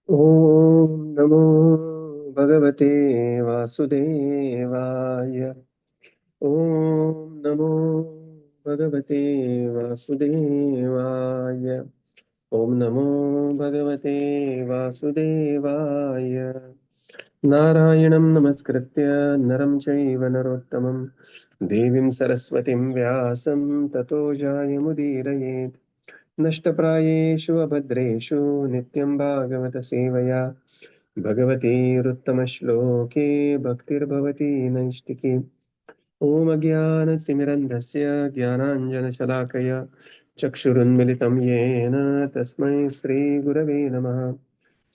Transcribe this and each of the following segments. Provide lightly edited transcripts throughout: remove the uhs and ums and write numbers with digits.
ॐ नमो भगवते वासुदेवाय। ॐ नमो भगवते वासुदेवाय। ॐ नमो भगवते वासुदेवाय। नारायणं नमस्कृत्य नरं चैव नरोत्तमं देवीं सरस्वतीं व्यासं ततो जयमुदीरयेत्। नष्टप्रायेषु अभद्रेषु नित्यं भागवत सेवया भगवतीरुत्तमश्लोके भक्तिर्भवति नैष्टिकी। ॐ अज्ञानतिमिरन्धस्य ज्ञानाञ्जनशलाकया चक्षुरुन्मिलितं येन तस्मै श्रीगुरवे नमः।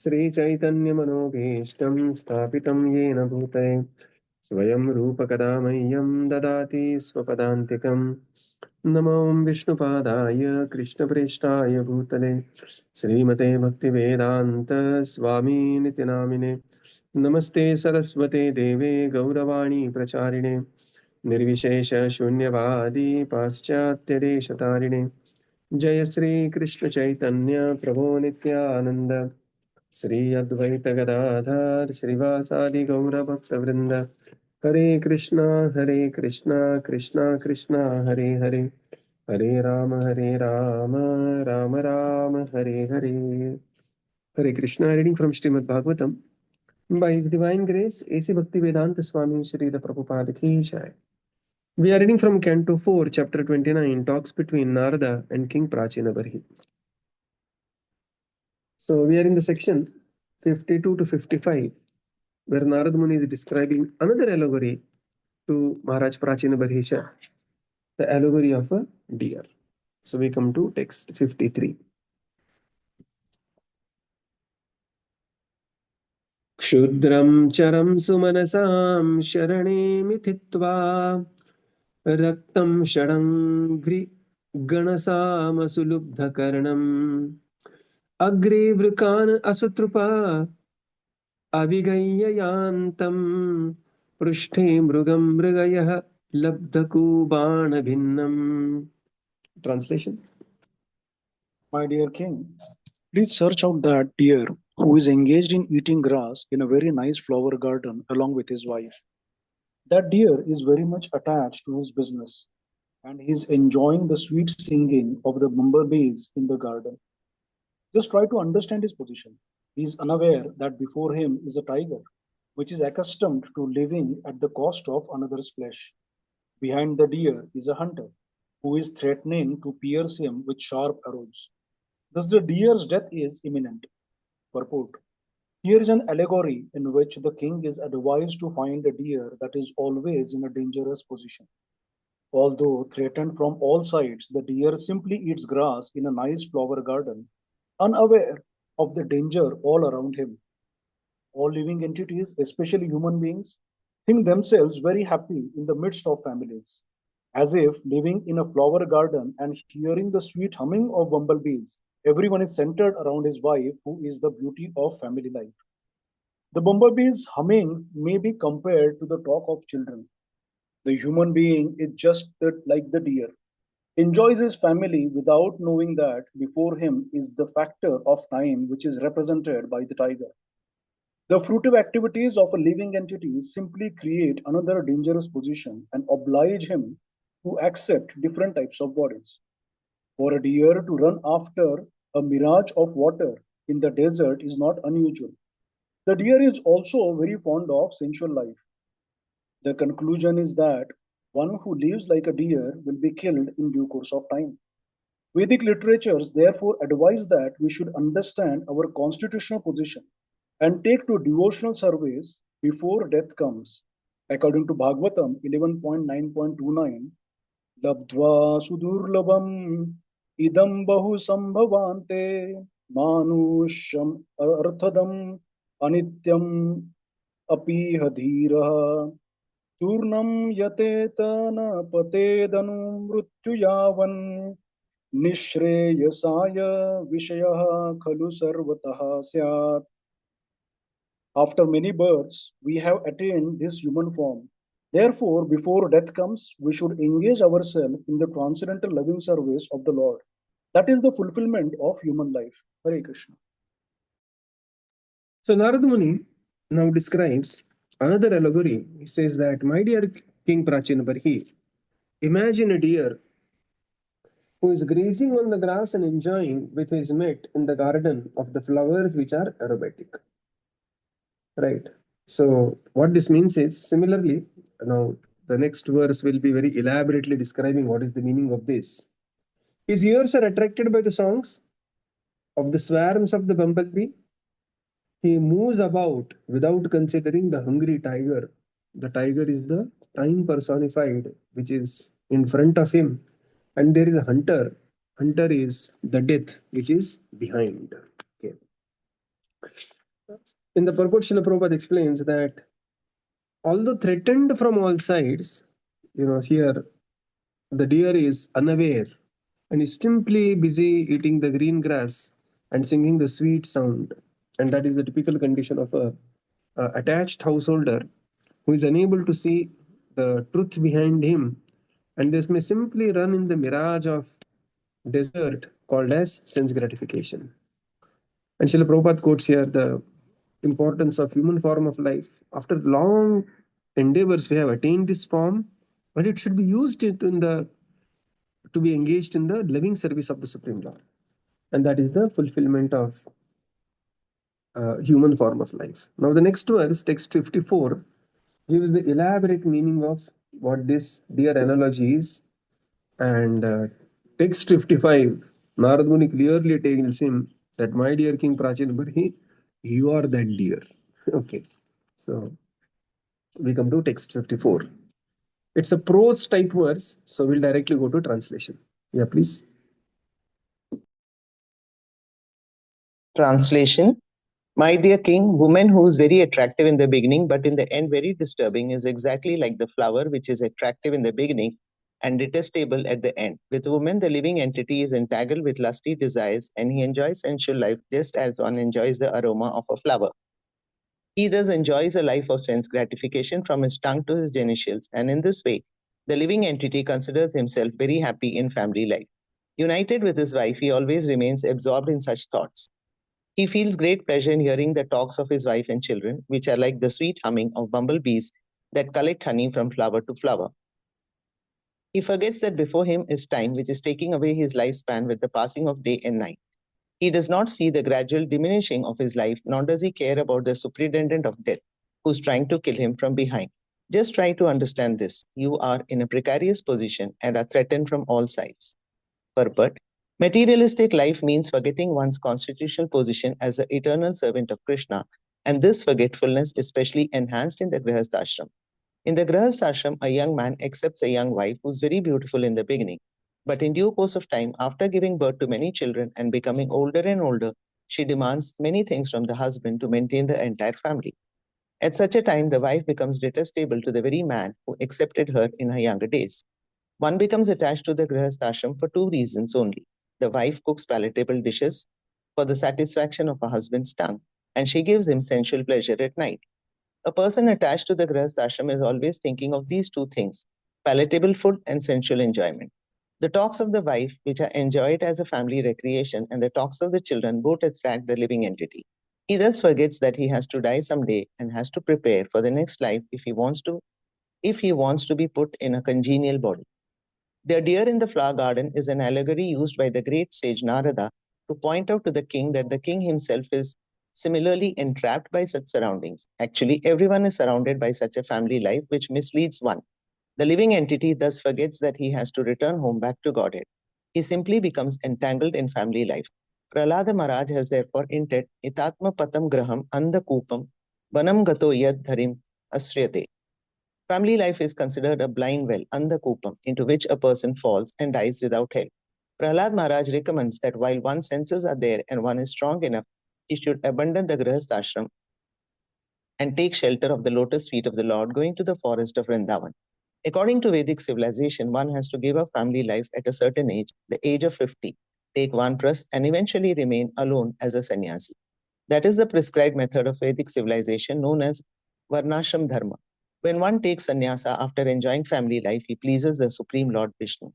श्रीचैतन्यमनोभीष्टं स्थापितं येन भूतले स्वयं रूपकदा मह्यं ददाति स्वपदान्तिकम्। नमो विष्णुपादाय कृष्णप्रेष्ठाय भूतले श्रीमते भक्तिवेदान्त स्वामीनिति नामिने। नमस्ते सरस्वते देवे गौरवाणी प्रचारिणे निर्विशेष शून्यवादी पाश्चात्यदेशतारिणे। जय श्री कृष्ण चैतन्य प्रभो नित्यानंद श्री अद्वैत गदाधर श्रीवासादि गौरभक्तवृंद। Hare Krishna Krishna Krishna Hare Hare, Hare Rama Rama Rama Hare Hare. Hare Krishna. Reading from Shrimad Bhagavatam by His divine grace AC Bhaktivedanta Swami Srila Prabhupada ki jai. We are reading from Canto 4, Chapter 29, Talks between Narada and King Prachinabarhi. So we are in the section 52 to 55, where Narada Muni is describing another allegory to Maharaj Prachinabarhisha, the allegory of a deer. So we come to text 53. क्षुद्रं चरं सुमनसां शरणे मिथित्वा रक्तं षडङ्घ्रि गणसामसुलुब्धकर्णम् अग्रे वृकान् असुतृपा अविगय्ययान्तं पृष्ठे मृगं मृगयः लब्धकूबाणभिन्नम्. Translation. My dear king, please search out that deer who is engaged in eating grass in a very nice flower garden along with his wife. That deer is very much attached to his business and he is enjoying the sweet singing of the bumblebees in the garden. Just try to understand his position. He is unaware that before him is a tiger, which is accustomed to living at the cost of another's flesh. Behind the deer is a hunter who is threatening to pierce him with sharp arrows. Thus, the deer's death is imminent. Purport. Here is an allegory in which the king is advised to find a deer that is always in a dangerous position. Although threatened from all sides, the deer simply eats grass in a nice flower garden, unaware of the danger all around him. All living entities, especially human beings, think themselves very happy in the midst of families, as if living in a flower garden and hearing the sweet humming of bumblebees. Everyone is centered around his wife, who is the beauty of family life. The bumblebee's humming may be compared to the talk of children. The human being is just like the deer, enjoys his family without knowing that before him is the factor of time which is represented by the tiger. The fruitive activities of a living entity simply create another dangerous position and oblige him to accept different types of bodies. For a deer to run after a mirage of water in the desert is not unusual. The deer is also very fond of sensual life. The conclusion is that one who lives like a deer will be killed in due course of time. Vedic literatures therefore advise that we should understand our constitutional position and take to devotional service before death comes. According to Bhagavatam 11.9.29, Labdva sudurlabam idam bahu sambhavante manusham arthadam anityam apiha dhiraha turnam yateta na patedanu mrityuyavan निःश्रेयसाय विषयः खलु सर्वतः स्यात्. After many births, we have attained this human form. Therefore, before death comes, we should engage ourselves in the transcendental loving service of the Lord. That is the fulfillment of human life. Hare Krishna. So Narad Muni now describes another allegory. He says that, my dear King Prachin Barhi, imagine a deer who is grazing on the grass and enjoying with his mate in the garden of the flowers which are aromatic. Right. So what this means is, similarly, now the next verse will be very elaborately describing what is the meaning of this. His ears are attracted by the songs of the swarms of the bumblebee. He moves about without considering the hungry tiger. The tiger is the time personified, which is in front of him, and there is a hunter. Hunter is the death, which is behind. Okay. In the purport, Srila Prabhupada explains that although threatened from all sides, here the deer is unaware and is simply busy eating the green grass and singing the sweet sound. And that is the typical condition of a attached householder who is unable to see the truth behind him, and this may simply run in the mirage of desert called as sense gratification. And Srila Prabhupada quotes here the importance of human form of life. After long endeavors, we have attained this form, but it should be used to be engaged in the living service of the Supreme Lord. And that is the fulfillment of human form of life. Now, the next verse, text 54, gives the elaborate meaning of what this deer analogy is. And text 55, Narad Muni clearly tells him that, my dear King Prachin Barhi, you are that deer. Okay. So we come to text 54. It's a prose type verse, so we'll directly go to translation. Yeah, please. Translation. My dear king, woman who is very attractive in the beginning, but in the end very disturbing, is exactly like the flower which is attractive in the beginning and detestable at the end. With woman, the living entity is entangled with lusty desires, and he enjoys sensual life just as one enjoys the aroma of a flower. He thus enjoys a life of sense gratification from his tongue to his genitals, and in this way, the living entity considers himself very happy in family life. United with his wife, he always remains absorbed in such thoughts. He feels great pleasure in hearing the talks of his wife and children, which are like the sweet humming of bumblebees that collect honey from flower to flower. He forgets that before him is time, which is taking away his lifespan with the passing of day and night. He does not see the gradual diminishing of his life, nor does he care about the superintendent of death, who's trying to kill him from behind. Just try to understand this. You are in a precarious position and are threatened from all sides. Purport. Materialistic life means forgetting one's constitutional position as the eternal servant of Krishna, and this forgetfulness is especially enhanced in the Grihasthashram. In the Grihasthashram, a young man accepts a young wife who is very beautiful in the beginning, but in due course of time, after giving birth to many children and becoming older and older, she demands many things from the husband to maintain the entire family. At such a time, the wife becomes detestable to the very man who accepted her in her younger days. One becomes attached to the Grihasthashram for two reasons only. The wife cooks palatable dishes for the satisfaction of her husband's tongue, and she gives him sensual pleasure at night. A person attached to the Grihasthashram is always thinking of these two things, palatable food and sensual enjoyment. The talks of the wife, which are enjoyed as a family recreation, and the talks of the children both attract the living entity. He thus forgets that he has to die someday and has to prepare for the next life if he wants to be put in a congenial body. The deer in the flower garden is an allegory used by the great sage Narada to point out to the king that the king himself is similarly entrapped by such surroundings. Actually, everyone is surrounded by such a family life which misleads one. The living entity thus forgets that he has to return home back to Godhead. He simply becomes entangled in family life. Prahlada Maharaj has therefore hinted, Itatma patam graham andhakupam vanam gato yad dharim asryate. Family life is considered a blind well, andhakupam, into which a person falls and dies without help. Prahlad Maharaj recommends that while one's senses are there and one is strong enough, he should abandon the Grihasthashram and take shelter of the lotus feet of the Lord, going to the forest of Vrindavan. According to Vedic civilization, one has to give up family life at a certain age, the age of 50, take vanprasth, and eventually remain alone as a sannyasi. That is the prescribed method of Vedic civilization known as Varnashram Dharma. When one takes sannyasa after enjoying family life, he pleases the Supreme Lord Vishnu.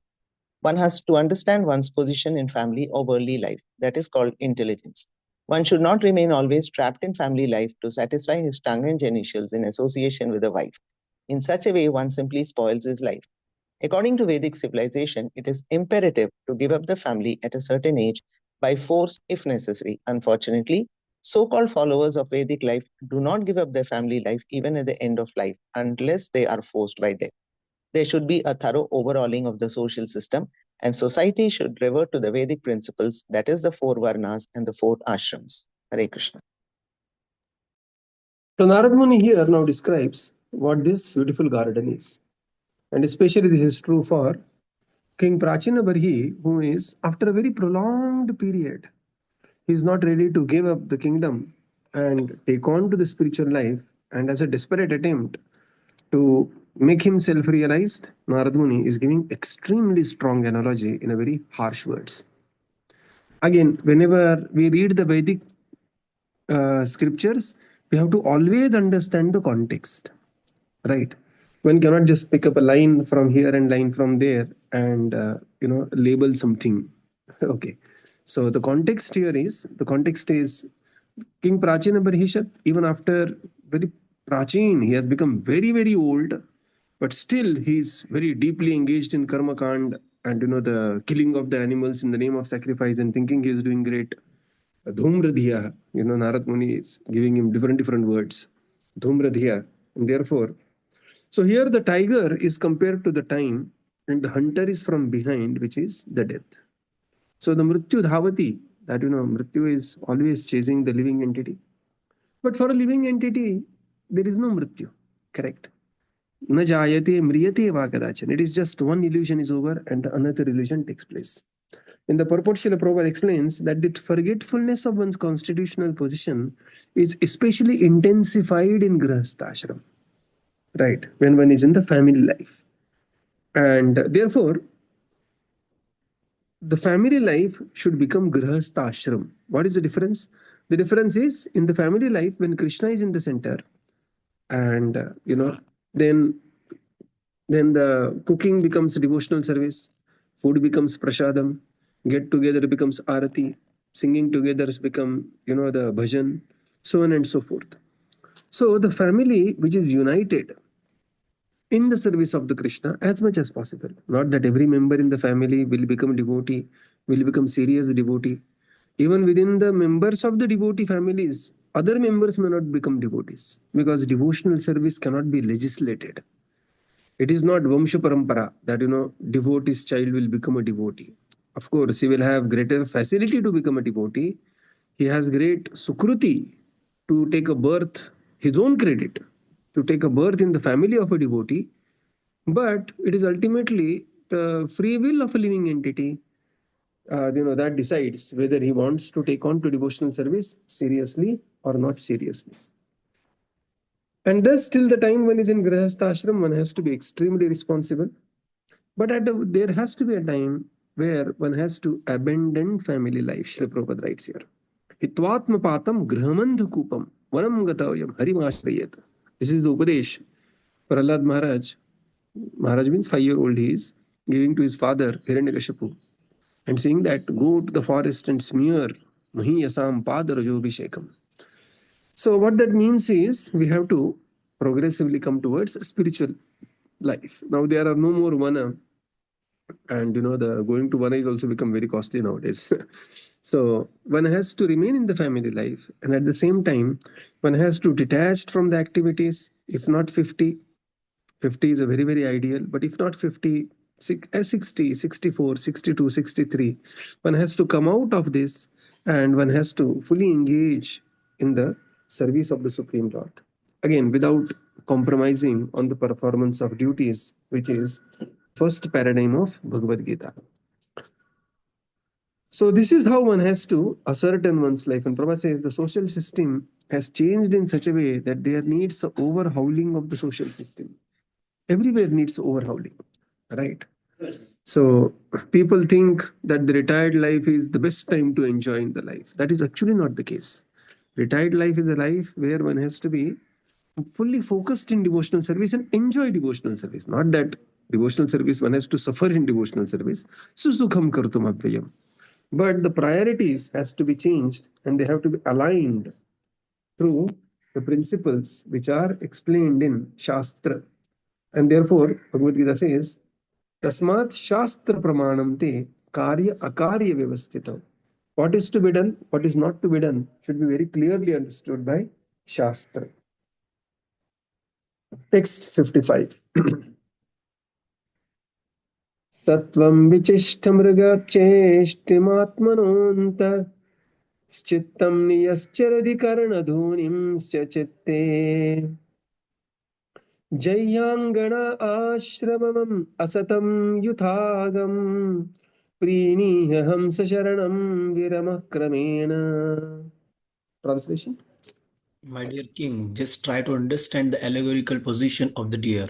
One has to understand one's position in family or worldly life. That is called intelligence. One should not remain always trapped in family life to satisfy his tongue and genitals in association with a wife. In such a way, one simply spoils his life. According to Vedic civilization, it is imperative to give up the family at a certain age by force if necessary. Unfortunately, so-called followers of Vedic life do not give up their family life even at the end of life unless they are forced by death. There should be a thorough overhauling of the social system, and society should revert to the Vedic principles, that is the 4 Varnas and the 4 ashrams. Hare Krishna. So Narad Muni here now describes what this beautiful garden is. And especially this is true for King Prachina Barhi, who is, after a very prolonged period, he is not ready to give up the kingdom and take on to the spiritual life. And as a desperate attempt to make himself realized, Narad Muni is giving extremely strong analogy in a very harsh words. Again, whenever we read the Vedic scriptures, we have to always understand the context, right? One cannot just pick up a line from here and line from there and label something. Okay, so the context is King Prachina Barhishat, even after very Prachin, he has become very, very old, but still he's very deeply engaged in Karma Kand and the killing of the animals in the name of sacrifice and thinking he is doing great. Dhumradhiya, Narad Muni is giving him different words. Dhumradhiya. And therefore, so here the tiger is compared to the time and the hunter is from behind, which is the death. So the Mrityu Dhavati, that Mrityu is always chasing the living entity. But for a living entity, there is no Mrityu, correct? Na jayate mriyate va kadachan. It is just one illusion is over and another illusion takes place. In the purport, Srila Prabhupada explains that the forgetfulness of one's constitutional position is especially intensified in Grihastha ashram, right? When one is in the family life. And therefore, the family life should become Grihastha ashram. What is the difference? The difference is in the family life, when Krishna is in the center, and then the cooking becomes devotional service, food becomes prasadam, get together becomes arati, singing together has become the bhajan, so on and so forth. So the family which is united in the service of the Krishna as much as possible, not that every member in the family will become devotee, will become serious devotee. Even within the members of the devotee families, other members may not become devotees because devotional service cannot be legislated. It is not Vamsha Parampara that devotee's child will become a devotee. Of course, he will have greater facility to become a devotee. He has great sukruti to take a birth, his own credit, to take a birth in the family of a devotee. But it is ultimately the free will of a living entity that decides whether he wants to take on to devotional service seriously or not seriously. And thus, till the time one is in Grihastha ashram, one has to be extremely responsible. But there has to be a time where one has to abandon family life. Srila Prabhupada writes here. Hitvatma patam grihamandha kupam vanam gatayam harimashrayet. This is the Upadesh. Prahlad Maharaj. Maharaj means 5-year-old he is, giving to his father Hiranyakashipu and saying that go to the forest and smear mahiyasam padarajobhishekam. So what that means is we have to progressively come towards a spiritual life. Now there are no more vana, and the going to vana is also become very costly nowadays. So one has to remain in the family life, and at the same time one has to detach from the activities. If not 50 is a very, very ideal, but if not 50, 60, 64, 62, 63, one has to come out of this and one has to fully engage in the service of the Supreme Lord. Again, without compromising on the performance of duties, which is first paradigm of Bhagavad Gita. So this is how one has to ascertain one's life. And Prabhupada says the social system has changed in such a way that there needs an overhauling of the social system. Everywhere needs overhauling, right? So people think that the retired life is the best time to enjoy in the life. That is actually not the case. Retired life is a life where one has to be fully focused in devotional service and enjoy devotional service. Not that devotional service one has to suffer in devotional service. Susukham kartum abhyayam. but the priorities has to be changed and they have to be aligned through the principles which are explained in Shastra. And therefore, Bhagavad Gita says, Tasmat Shastra Pramanam te Karya Akarya Vyavasthitam. What is to be done, what is not to be done, should be very clearly understood by Shastra. Text 55. Sattvam vichishta mrigacheishtimatmanontar Schittam niyascharadi karanadhunim chitte Jayangana ashramam asatam yuthagam Priniham sasharanam viramakramena. Translation. My dear king, just try to understand the allegorical position of the deer,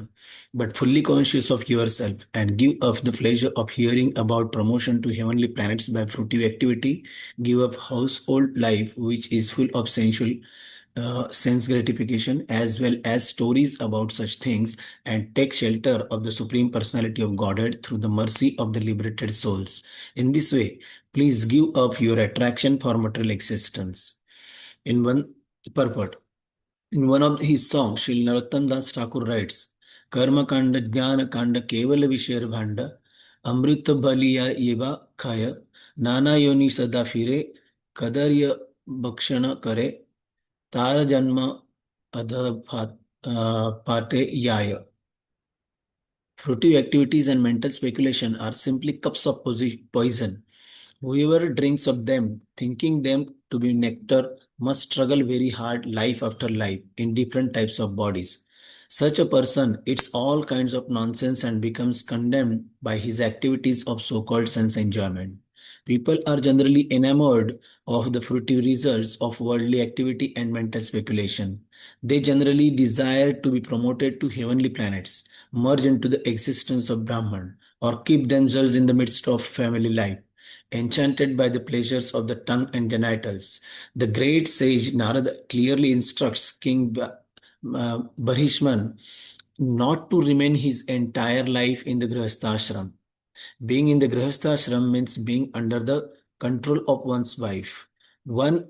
but fully conscious of yourself, and give up the pleasure of hearing about promotion to heavenly planets by fruitive activity. Give up household life, which is full of sensual sense gratification, as well as stories about such things, and take shelter of the Supreme Personality of Godhead through the mercy of the liberated souls. In this way, please give up your attraction for material existence. In one purport, in one of his songs, Sri Narottam Das Thakur writes, Karma Kanda Jnana Kanda Kevala Vishar Bhanda Amrita Baliya Yeva Khaya Nana Yoni Sada Fire Kadarya Bhakshana Kare Tara Janma Adha Pate Yaya. Fruitive activities and mental speculation are simply cups of poison. Whoever drinks of them, thinking them to be nectar, must struggle very hard life after life in different types of bodies. Such a person eats all kinds of nonsense and becomes condemned by his activities of so-called sense enjoyment. People are generally enamored of the fruitive results of worldly activity and mental speculation. They generally desire to be promoted to heavenly planets, merge into the existence of Brahman, or keep themselves in the midst of family life, enchanted by the pleasures of the tongue and genitals. The great sage Narada clearly instructs King Barhishman not to remain his entire life in the Grihasthashram. Being in the Grihasthashram means being under the control of one's wife. One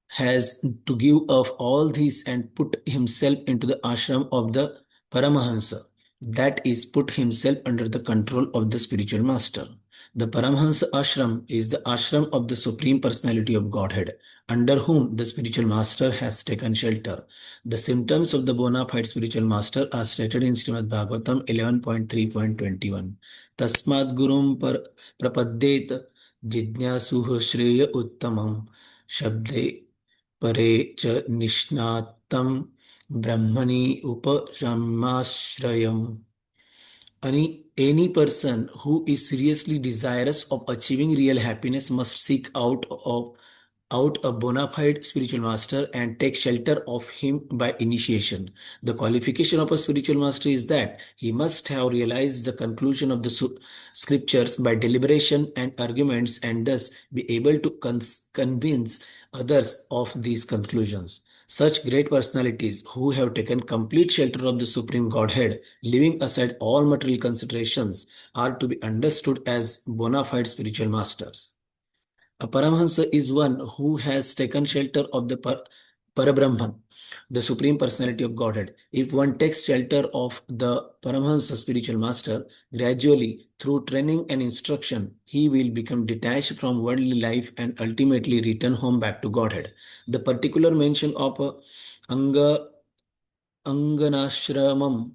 has to give up all these and put himself into the ashram of the Paramahansa. That is, put himself under the control of the spiritual master. The Paramahansa ashram is the ashram of the Supreme Personality of Godhead, under whom the spiritual master has taken shelter. The symptoms of the bona fide spiritual master are stated in Srimad Bhagavatam 11.3.21. Tasmad gurum prapadyet jidnyasuh shreya uttamam shabde pare cha nishnatam brahmani upashamashrayam. Any person who is seriously desirous of achieving real happiness must seek out a bona fide spiritual master and take shelter of him by initiation. The qualification of a spiritual master is that he must have realized the conclusion of the scriptures by deliberation and arguments and thus be able to convince others of these conclusions. Such great personalities who have taken complete shelter of the Supreme Godhead, leaving aside all material considerations, are to be understood as bona fide spiritual masters. A Paramahansa is one who has taken shelter of the Parabrahman, the Supreme Personality of Godhead. If one takes shelter of the Paramahansa spiritual master, gradually, through training and instruction, he will become detached from worldly life and ultimately return home back to Godhead. The particular mention of Anganashramam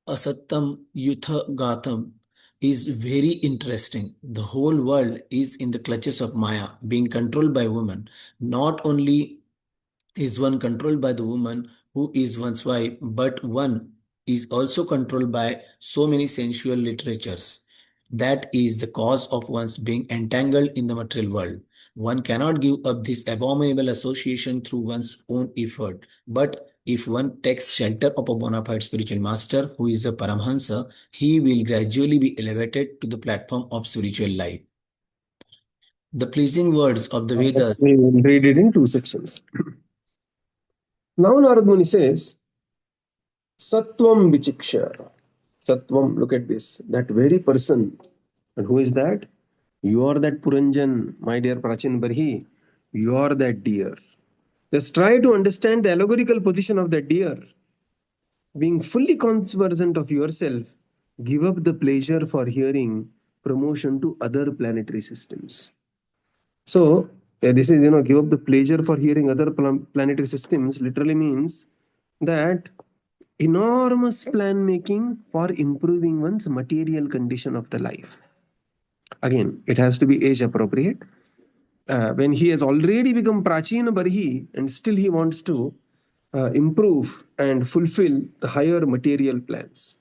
Asattam Yutha Gatham is very interesting. The whole world is in the clutches of Maya, being controlled by woman. Not only is one controlled by the woman who is one's wife, but one is also controlled by so many sensual literatures. That is the cause of one's being entangled in the material world. One cannot give up this abominable association through one's own effort, but if one takes shelter of a bona fide spiritual master who is a Paramhansa, he will gradually be elevated to the platform of spiritual life. The pleasing words of the Vedas. We will read it in two sections. Now Narad Muni says, Sattvam Vichiksha. Sattvam, look at this. That very person. And who is that? You are that Puranjan, my dear Prachin Barhi. You are that deer. Just try to understand the allegorical position of that deer. Being fully conversant of yourself, give up the pleasure for hearing promotion to other planetary systems. So, this is, give up the pleasure for hearing other planetary systems literally means that enormous plan making for improving one's material condition of the life. Again, it has to be age appropriate. When he has already become Prachina Barhi and still he wants to improve and fulfill the higher material plans.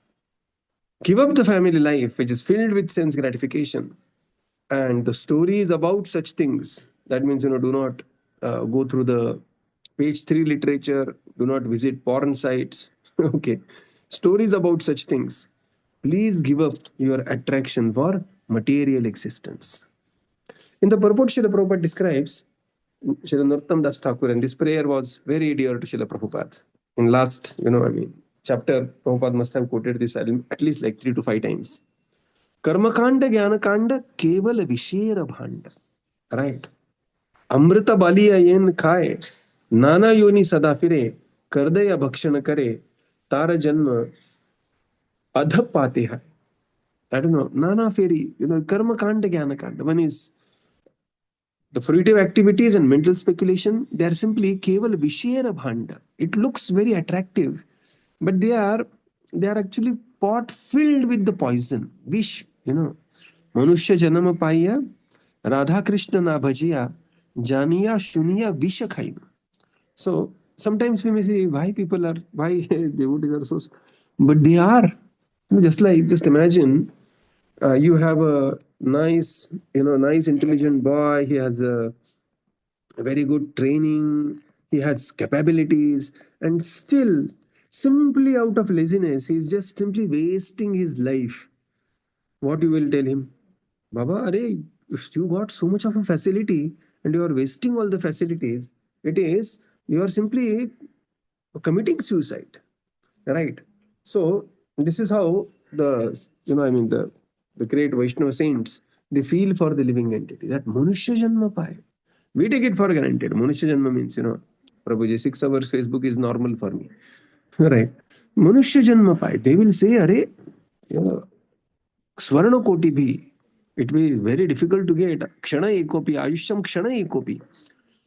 Give up the family life, which is filled with sense gratification, and the stories about such things. That means, do not go through the page 3 literature, do not visit porn sites. Okay. Stories about such things. Please give up your attraction for material existence. In the purport, Srila Prabhupada describes Srila Narottam Das Thakur, and this prayer was very dear to Srila Prabhupada. In last, chapter, Prabhupada must have quoted this at least like 3 to 5 times. Karmakanda Jnanakanda Keval Vishera Bhanda. Right. Amrita Baliya yen khaye, Nana Yoni Sada fire, Kardaya Bhakshana kare, Tara Janma Adha Pate hai. I don't know, Nana Feri, Karmakanda Jnanakanda. One is the fruitive activities and mental speculation, they are simply keval vishera bhanda. It looks very attractive, but they are actually pot filled with the poison. Vish, Manushya janama paya, Radha Krishna na bhajiya, Janiya shuniya visha khaina. So sometimes we may say why devotees are so, but they are. Just imagine you have a nice intelligent boy. He has a very good training, he has capabilities, and still, simply out of laziness, he's just simply wasting his life. What you will tell him? Baba, arey, if you got so much of a facility and you are wasting all the facilities, it is you are simply committing suicide, right? So this is how the great Vaishnava saints, they feel for the living entity, that Manushya Janma Paye. We take it for granted. Manushya Janma means, Prabhuji, 6 hours Facebook is normal for me. Right. Manushya Janma Paye. They will say, Are, Swarna Koti bhi. It will be very difficult to get. Kshana ekopi, Ayushyam Kshana ekopi.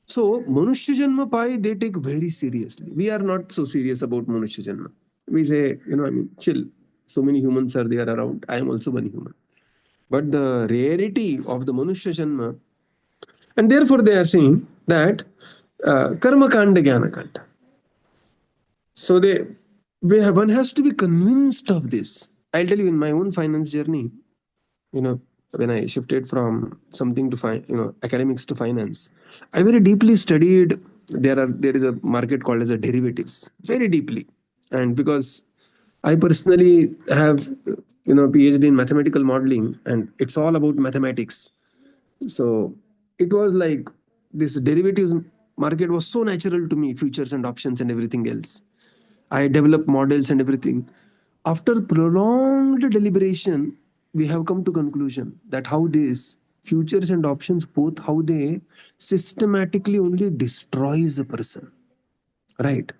So, Manushya Janma Paye, they take very seriously. We are not so serious about Manushya Janma. We say, chill. So many humans are there around. I am also one human. But the rarity of the Manushya Janma, and therefore they are saying that Karma Kanda Jnana Kanda. So one has to be convinced of this. I'll tell you, in my own finance journey, when I shifted from something to academics to finance, I very deeply studied. There is a market called as a derivatives, very deeply, and because I personally have PhD in mathematical modeling, and it's all about mathematics. So it was like this derivatives market was so natural to me, futures and options and everything else. I developed models and everything. After prolonged deliberation, we have come to conclusion that how these futures and options both, how they systematically only destroys a person. Right.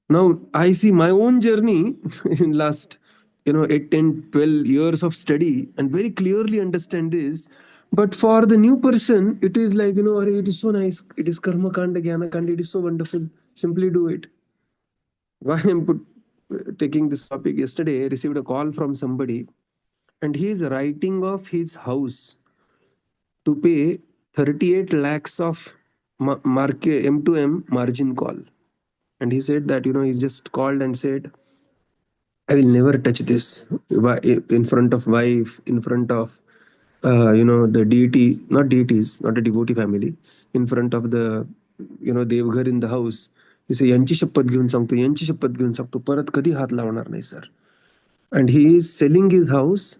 Now I see my own journey in last 8, 10, 12 years of study and very clearly understand this. But for the new person, it is like, it is so nice. It is karma kanda, jnana kanda. It is so wonderful. Simply do it. Why I'm taking this topic, yesterday I received a call from somebody, and he is writing off his house to pay 38 lakhs of market M2M margin call. And he said that, he's just called and said, I will never touch this in front of wife, in front of the deity, not deities, not a devotee family, in front of the devghar in the house. He say, यांची शपथ घेऊन सांगतो परत कधी हात लावणार नाही sir. And he is selling his house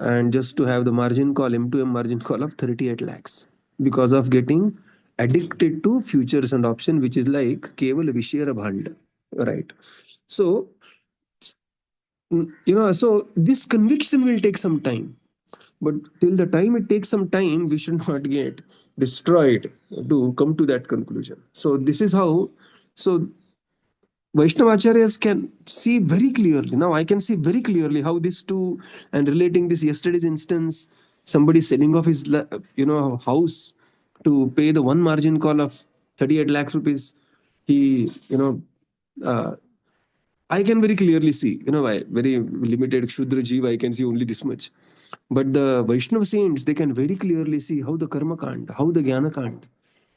and just to have the margin call, M2M margin call of 38 lakhs because of getting addicted to futures and option, which is like keval vishera bhanda, right? So so this conviction will take some time, But till the time it takes some time, we should not get destroyed to come to that conclusion. So this is how. So Vaishnavacharyas can see very clearly. Now I can see very clearly how these two, and relating this yesterday's instance, somebody selling off his house to pay the one margin call of 38 lakhs rupees. He, I can very clearly see, I very limited Kshudra Jeev, I can see only this much. But the Vaishnava saints, they can very clearly see how the Karma Kand, how the Jnana Kand,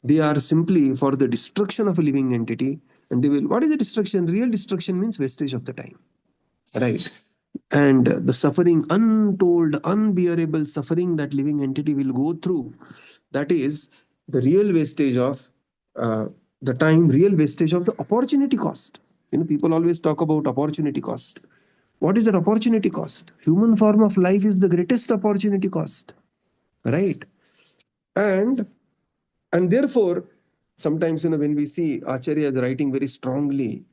they are simply for the destruction of a living entity. And they will, what is the destruction? Real destruction means wastage of the time. Right. And the suffering, untold, unbearable suffering that living entity will go through, that is the real wastage of the time, real wastage of the opportunity cost. People always talk about opportunity cost. What is that opportunity cost? Human form of life is the greatest opportunity cost, right? And therefore, sometimes when we see Acharyas writing very strongly,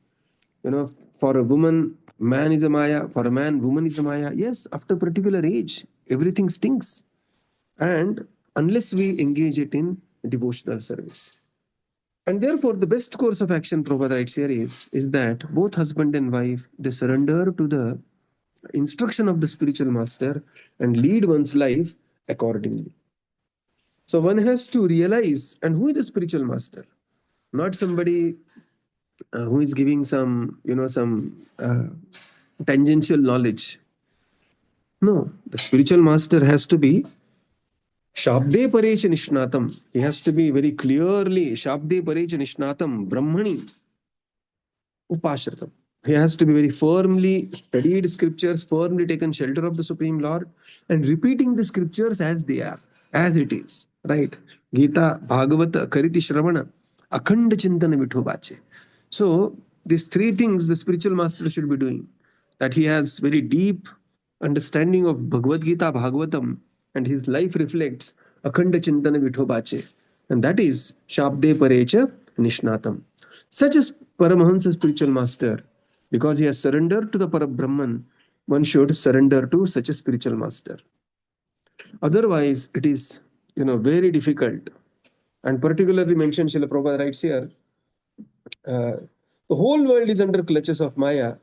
for a woman, man is a Maya. For a man, woman is a Maya. Yes, after a particular age, everything stinks, and unless we engage it in devotional service. And therefore, the best course of action, Prabhupada writes here, is that both husband and wife, they surrender to the instruction of the spiritual master and lead one's life accordingly. So one has to realize, and who is the spiritual master? Not somebody who is giving some, tangential knowledge. No, the spiritual master has to be Shabde Parecha Nishnatam. He has to be very clearly Shabde Parecha Nishnatam Brahmani Upashratam. He has to be very firmly studied scriptures, firmly taken shelter of the Supreme Lord, and repeating the scriptures as they are, as it is. Right? Gita, Bhagavata, Kariti Shravana, Akhanda Chintana Vithobache. So, these three things the spiritual master should be doing. That he has very deep understanding of Bhagavad Gita, Bhagavatam, and his life reflects Akhanda Chintana Vithobache. And that is Shabde Parecha Nishnatam. Such as Paramahansa spiritual master, because he has surrendered to the Parabrahman, one should surrender to such a spiritual master. Otherwise, it is very difficult. And particularly mentioned, Srila Prabhupada writes here, the whole world is under clutches of Maya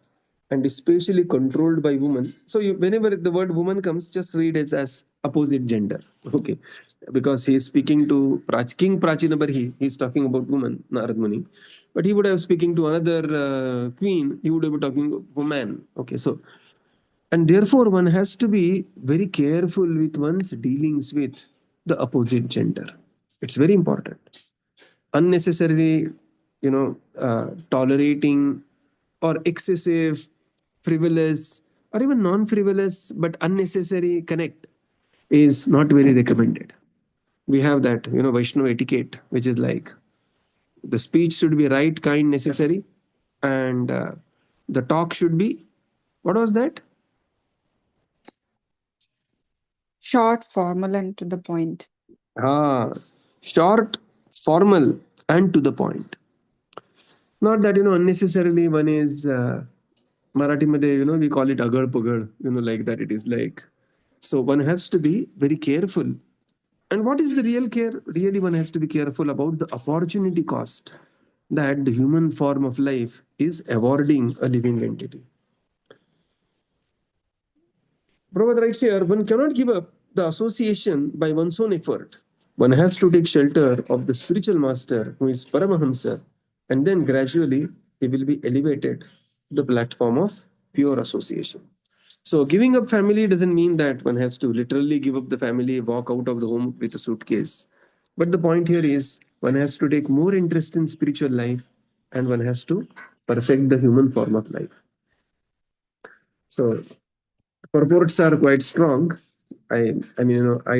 and especially controlled by women. So whenever the word woman comes, just read it as opposite gender. Okay. Because he is speaking to King Prachina Barhi, he is talking about woman, Narad Muni. But he would have speaking to another queen, he would have been talking woman. Okay. So, and therefore one has to be very careful with one's dealings with the opposite gender. It's very important. Unnecessarily, tolerating or excessive, frivolous, or even non-frivolous but unnecessary connect is not very recommended. We have that, Vaishnava etiquette, which is like the speech should be right, kind, necessary, and the talk should be, what was that? Short, formal, and to the point. Short, formal, and to the point. Not that, unnecessarily one is, Marathi Madhe, we call it agad pagad, like that it is like. So one has to be very careful. And what is the real care? Really, one has to be careful about the opportunity cost that the human form of life is awarding a living entity. Prabhupada writes here, one cannot give up the association by one's own effort. One has to take shelter of the spiritual master who is Paramahamsa, and then gradually he will be elevated to the platform of pure association. So giving up family doesn't mean that one has to literally give up the family, walk out of the home with a suitcase. But the point here is one has to take more interest in spiritual life and one has to perfect the human form of life. So purports are quite strong. I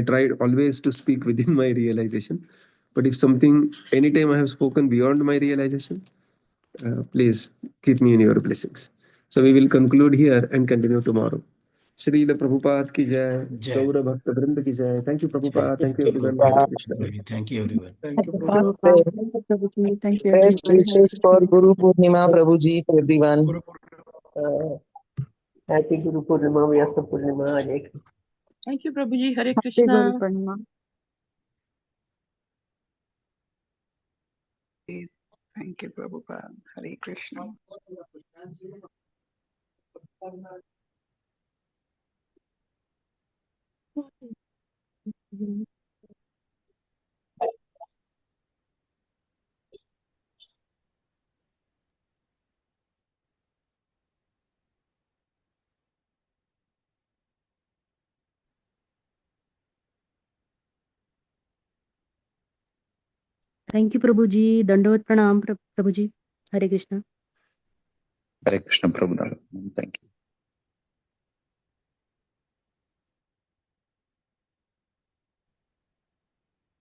tried always to speak within my realization. But if something, anytime I have spoken beyond my realization, please keep me in your blessings. So we will conclude here and continue tomorrow. Srila Prabhupada ki jai, Jai. Gaura Bhakta Vrinda ki jai. Thank you, Prabhupada. Thank you, everyone. Prabhupada. Thank you, everyone. Thank you, Prabhupada. Prabhupada. Thank you, Best everyone. wishes for Guru Purnima, Prabhuji, to everyone. Happy Guru Purnima, Vyasa Purnima, Ajay. Thank you, Prabhuji. Hare Hare Krishna. Guru Pranam. Thank you, Prabhupada. Hare Krishna. Thank you, Prabhuji. Dandavat Pranam, Prabhuji. Hare Krishna. Hare Krishna, Prabhupada.